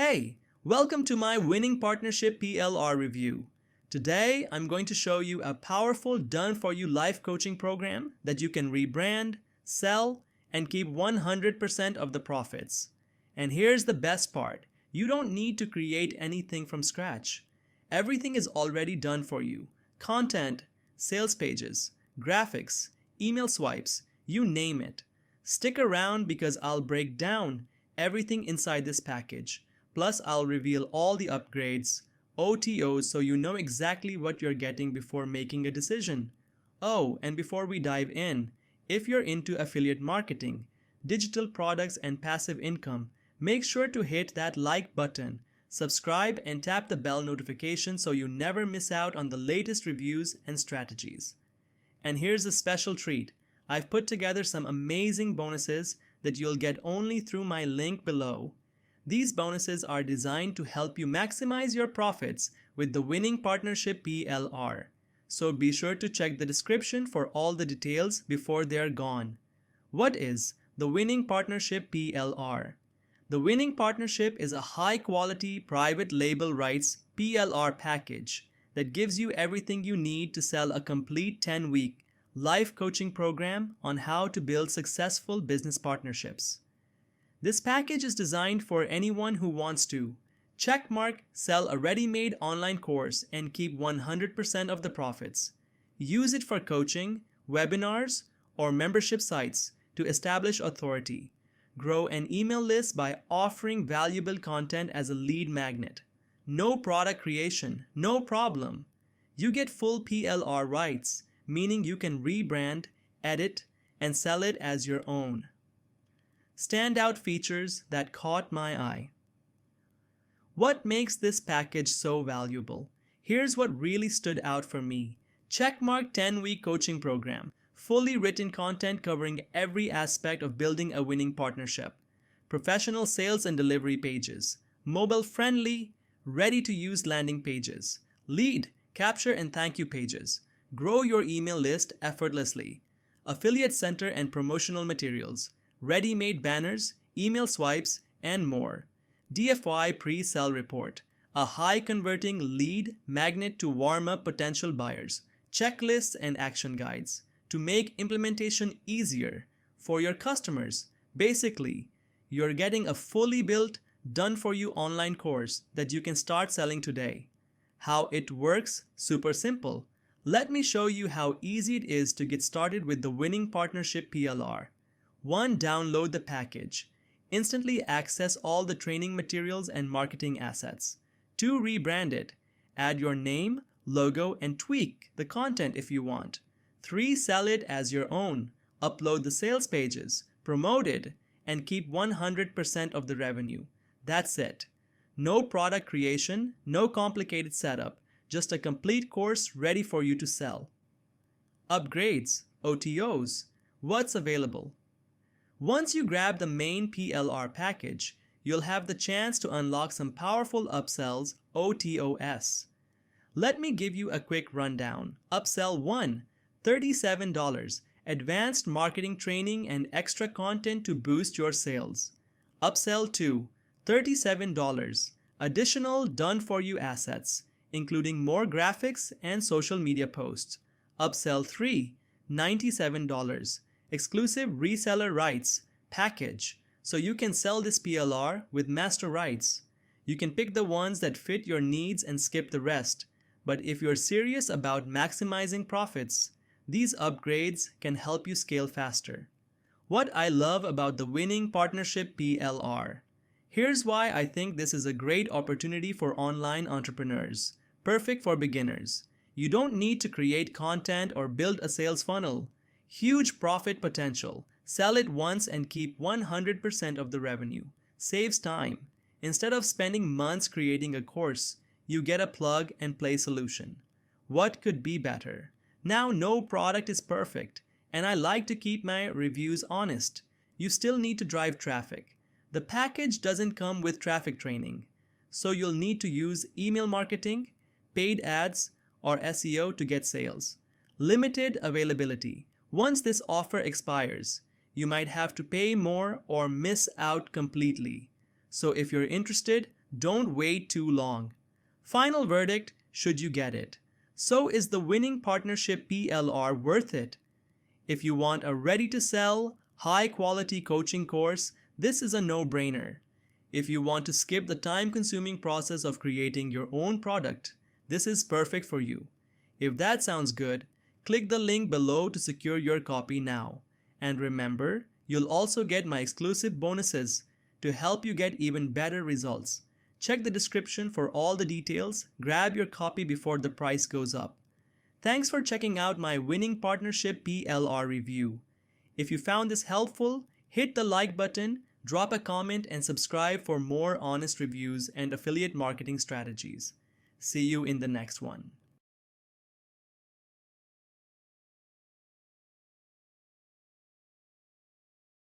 Hey, welcome to my Winning Partnership PLR review. Today, I'm going to show you a powerful done-for-you life coaching program that you can rebrand, sell, and keep 100% of the profits. And here's the best part. You don't need to create anything from scratch. Everything is already done for you. Content, sales pages, graphics, email swipes, you name it. Stick around because I'll break down everything inside this package. Plus, I'll reveal all the upgrades, OTOs, so you know exactly what you're getting before making a decision. Oh, and before we dive in, if you're into affiliate marketing, digital products, and passive income, make sure to hit that like button, subscribe, and tap the bell notification so you never miss out on the latest reviews and strategies. And here's a special treat. I've put together some amazing bonuses that you'll get only through my link below. These bonuses are designed to help you maximize your profits with the Winning Partnership PLR. So be sure to check the description for all the details before they're gone. What is the Winning Partnership PLR? The Winning Partnership is a high-quality private label rights PLR package that gives you everything you need to sell a complete 10-week life coaching program on how to build successful business partnerships. This package is designed for anyone who wants to checkmark, sell a ready-made online course, and keep 100% of the profits. Use it for coaching, webinars, or membership sites to establish authority. Grow an email list by offering valuable content as a lead magnet. No product creation, no problem. You get full PLR rights, meaning you can rebrand, edit, and sell it as your own. Standout features that caught my eye. What makes this package so valuable? Here's what really stood out for me. Checkmark 10-week coaching program. Fully written content covering every aspect of building a winning partnership. Professional sales and delivery pages. Mobile-friendly, ready-to-use landing pages. Lead, capture, and thank you pages. Grow your email list effortlessly. Affiliate center and promotional materials. Ready-made banners, email swipes, and more. DFY pre-sale report, a high-converting lead magnet to warm up potential buyers. Checklists and action guides to make implementation easier for your customers. Basically, you're getting a fully built, done-for-you online course that you can start selling today. How it works? Super simple. Let me show you how easy it is to get started with the Winning Partnership PLR. 1. Download the package. Instantly access all the training materials and marketing assets. 2. Rebrand it. Add your name, logo, and tweak the content if you want. 3. Sell it as your own. Upload the sales pages, promote it, and keep 100% of the revenue. That's it. No product creation, no complicated setup, just a complete course ready for you to sell. Upgrades, OTOs. What's available? Once you grab the main PLR package, you'll have the chance to unlock some powerful upsells, OTOs. Let me give you a quick rundown. Upsell 1, $37, advanced marketing training and extra content to boost your sales. Upsell 2, $37, additional done-for-you assets, including more graphics and social media posts. Upsell 3, $97, exclusive reseller rights package, so you can sell this PLR with master rights. You can pick the ones that fit your needs and skip the rest, but if you're serious about maximizing profits, these upgrades can help you scale faster. What I love about the Winning Partnership PLR. Here's why I think this is a great opportunity for online entrepreneurs. Perfect for beginners. You don't need to create content or build a sales funnel. Huge profit potential. Sell it once and keep 100% of the revenue. Saves time. Instead of spending months creating a course, you get a plug-and-play solution. What could be better? Now, no product is perfect, and I like to keep my reviews honest. You still need to drive traffic. The package doesn't come with traffic training, so you'll need to use email marketing, paid ads, or SEO to get sales. Limited availability. Once this offer expires, you might have to pay more or miss out completely. So if you're interested, Don't wait too long. Final verdict, should you get it? So is the Winning Partnership PLR worth it? If you want a ready-to-sell, high-quality coaching course, this is a no-brainer. If you want to skip the time-consuming process of creating your own product, this is perfect for you. If that sounds good, click the link below to secure your copy now. And remember, you'll also get my exclusive bonuses to help you get even better results. Check the description for all the details. Grab your copy before the price goes up. Thanks for checking out my Winning Partnership PLR review. If you found this helpful, hit the like button, drop a comment, and subscribe for more honest reviews and affiliate marketing strategies. See you in the next one.